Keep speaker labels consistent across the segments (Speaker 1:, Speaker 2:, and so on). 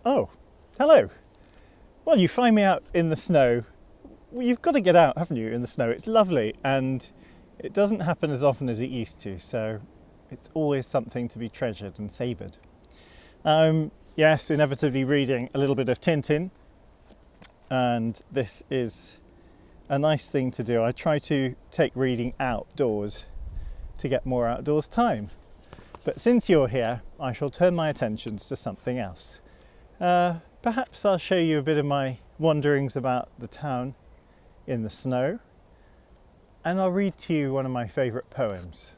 Speaker 1: Oh, hello. Well, you find me out in the snow. Well, you've got to get out, haven't you, in the snow? It's lovely and it doesn't happen as often as it used to, so it's always something to be treasured and savoured. Yes, inevitably reading a little bit of Tintin, and this is a nice thing to do. I try to take reading outdoors to get more outdoors time. But since you're here, I shall turn my attentions to something else. Perhaps I'll show you a bit of my wanderings about the town in the snow, and I'll read to you one of my favourite poems,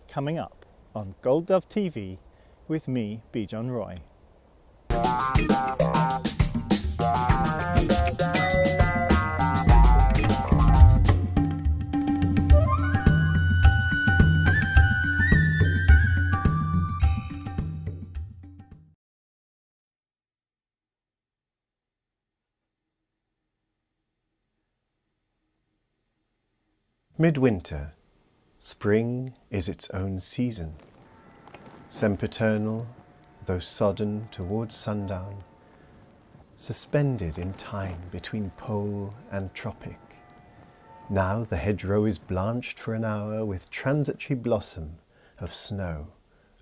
Speaker 1: coming up on Gold Dove TV with me, Bijon Roy.
Speaker 2: Midwinter, spring is its own season, sempiternal, though sodden towards sundown, suspended in time between pole and tropic. Now the hedgerow is blanched for an hour with transitory blossom of snow,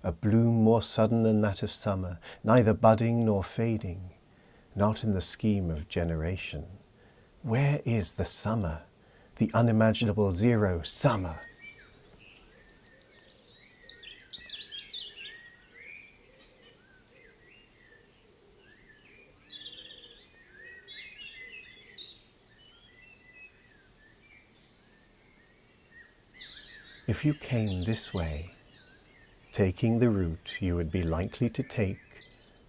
Speaker 2: a bloom more sudden than that of summer, neither budding nor fading, not in the scheme of generation. Where is the summer? The unimaginable zero summer. If you came this way, taking the route you would be likely to take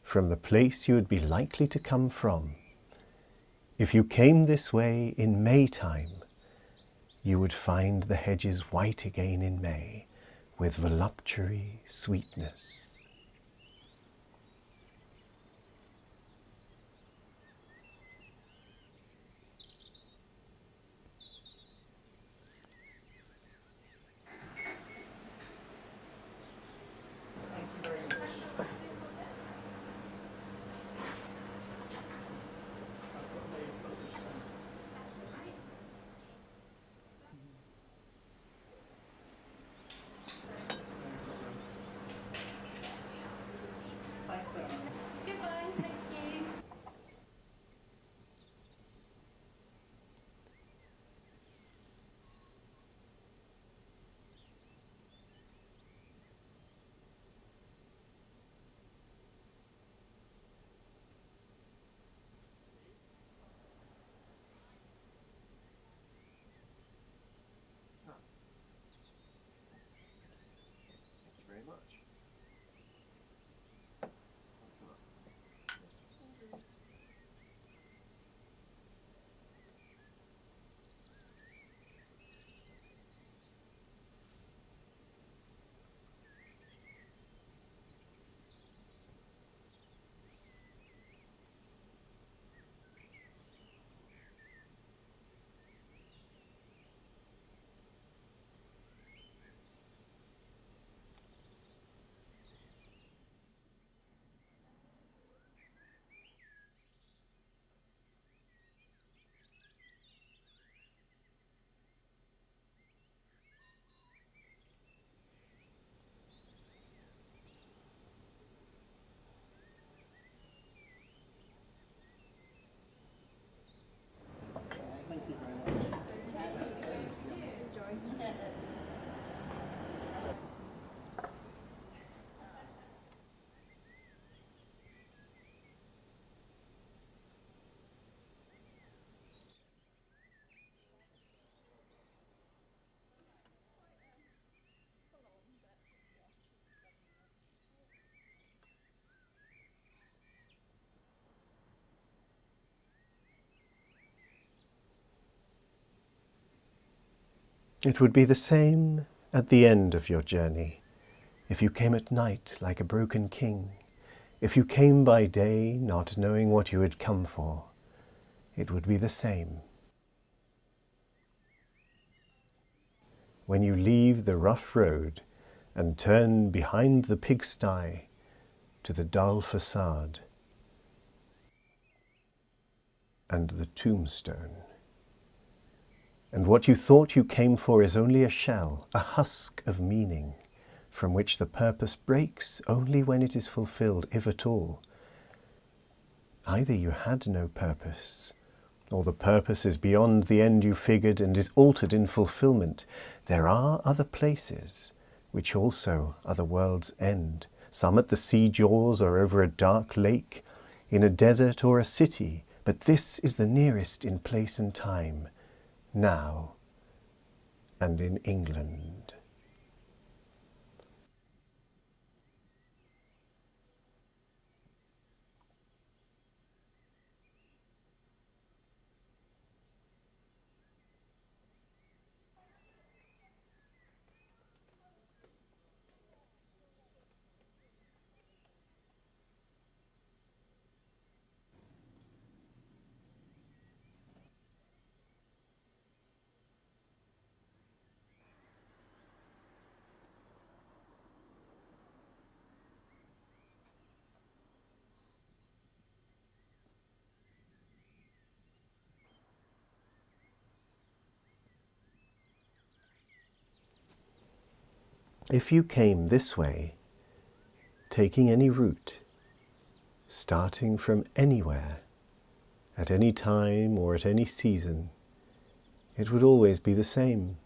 Speaker 2: from the place you would be likely to come from, if you came this way in Maytime, you would find the hedges white again in May, with voluptuary sweetness. It would be the same at the end of your journey, if you came at night like a broken king, if you came by day not knowing what you had come for. It would be the same. When you leave the rough road and turn behind the pigsty to the dull facade, and the tombstone. And what you thought you came for is only a shell, a husk of meaning, from which the purpose breaks only when it is fulfilled, if at all. Either you had no purpose, or the purpose is beyond the end you figured and is altered in fulfillment. There are other places, which also are the world's end, some at the sea jaws or over a dark lake, in a desert or a city, but this is the nearest in place and time, now, and in England. If you came this way, taking any route, starting from anywhere, at any time or at any season, it would always be the same.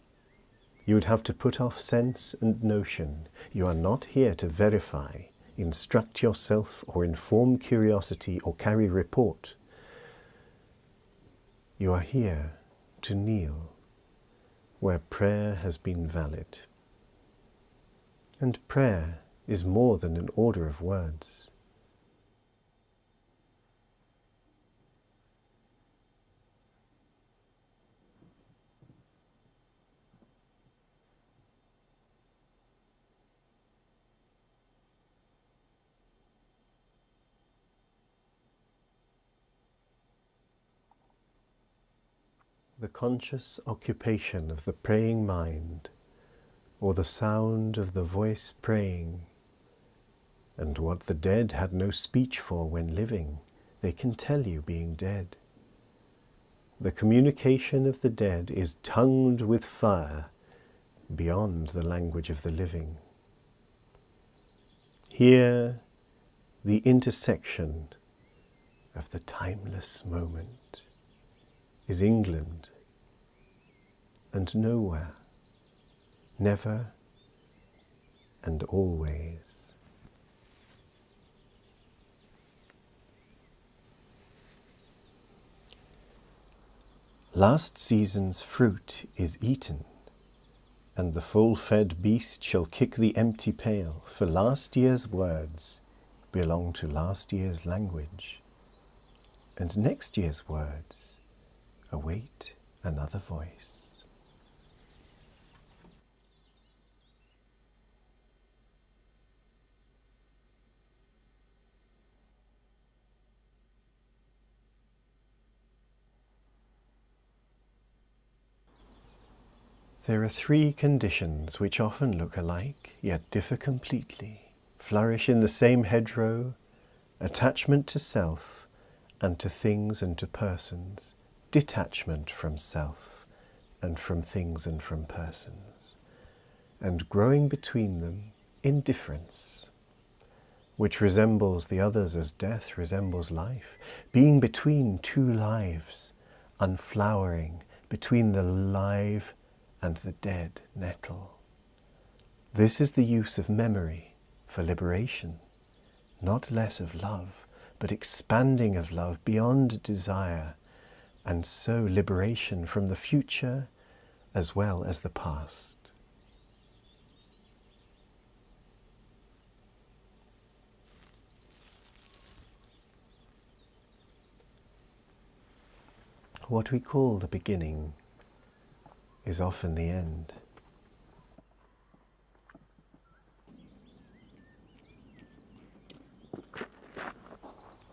Speaker 2: You would have to put off sense and notion. You are not here to verify, instruct yourself, or inform curiosity, or carry report. You are here to kneel, where prayer has been valid. And prayer is more than an order of words. The conscious occupation of the praying mind, or the sound of the voice praying, and what the dead had no speech for when living, they can tell you being dead. The communication of the dead is tongued with fire beyond the language of the living. Here, the intersection of the timeless moment is England and nowhere, never and always. Last season's fruit is eaten, and the full-fed beast shall kick the empty pail, for last year's words belong to last year's language, and next year's words await another voice. There are three conditions which often look alike, yet differ completely, flourish in the same hedgerow: attachment to self and to things and to persons, detachment from self and from things and from persons, and growing between them, indifference, which resembles the others as death resembles life, being between two lives, unflowering between the live and the dead nettle. This is the use of memory for liberation, not less of love, but expanding of love beyond desire, and so liberation from the future as well as the past. What we call the beginning is often the end.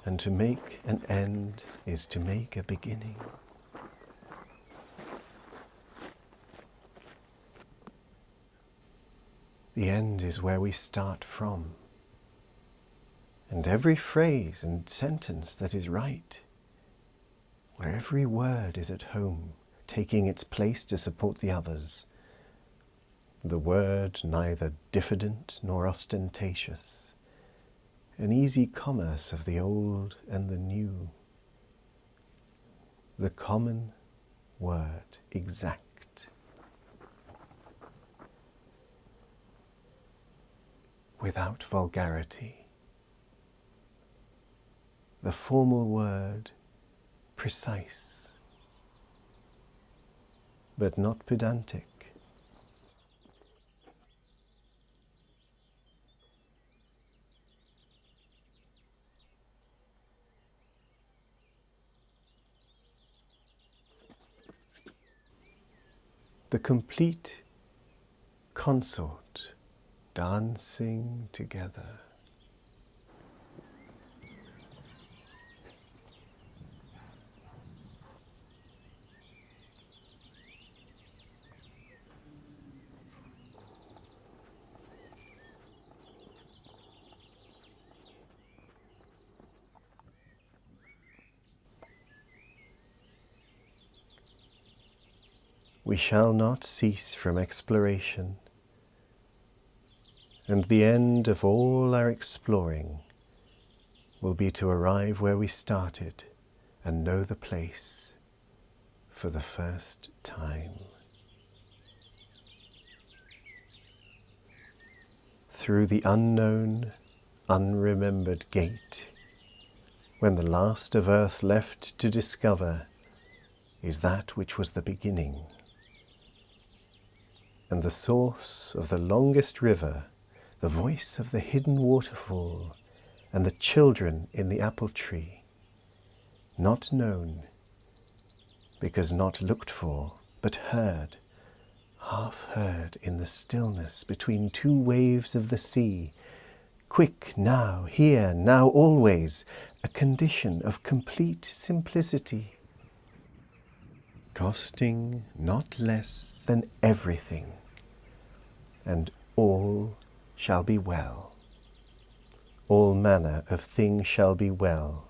Speaker 2: And to make an end is to make a beginning. The end is where we start from. And every phrase and sentence that is right where every word is at home, taking its place to support the others. The word neither diffident nor ostentatious, an easy commerce of the old and the new. The common word, exact. Without vulgarity. The formal word, precise, but not pedantic. The complete consort dancing together. We shall not cease from exploration, and the end of all our exploring will be to arrive where we started and know the place for the first time. Through the unknown, unremembered gate, when the last of earth left to discover is that which was the beginning, and the source of the longest river, the voice of the hidden waterfall, and the children in the apple tree, not known, because not looked for, but heard, half heard in the stillness between two waves of the sea, quick now, here, now, always, a condition of complete simplicity, costing not less than everything, and all shall be well. All manner of things shall be well.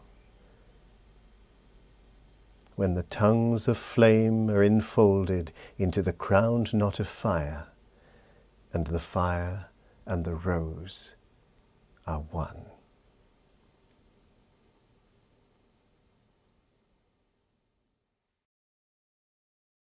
Speaker 2: When the tongues of flame are enfolded into the crowned knot of fire, and the fire and the rose are one.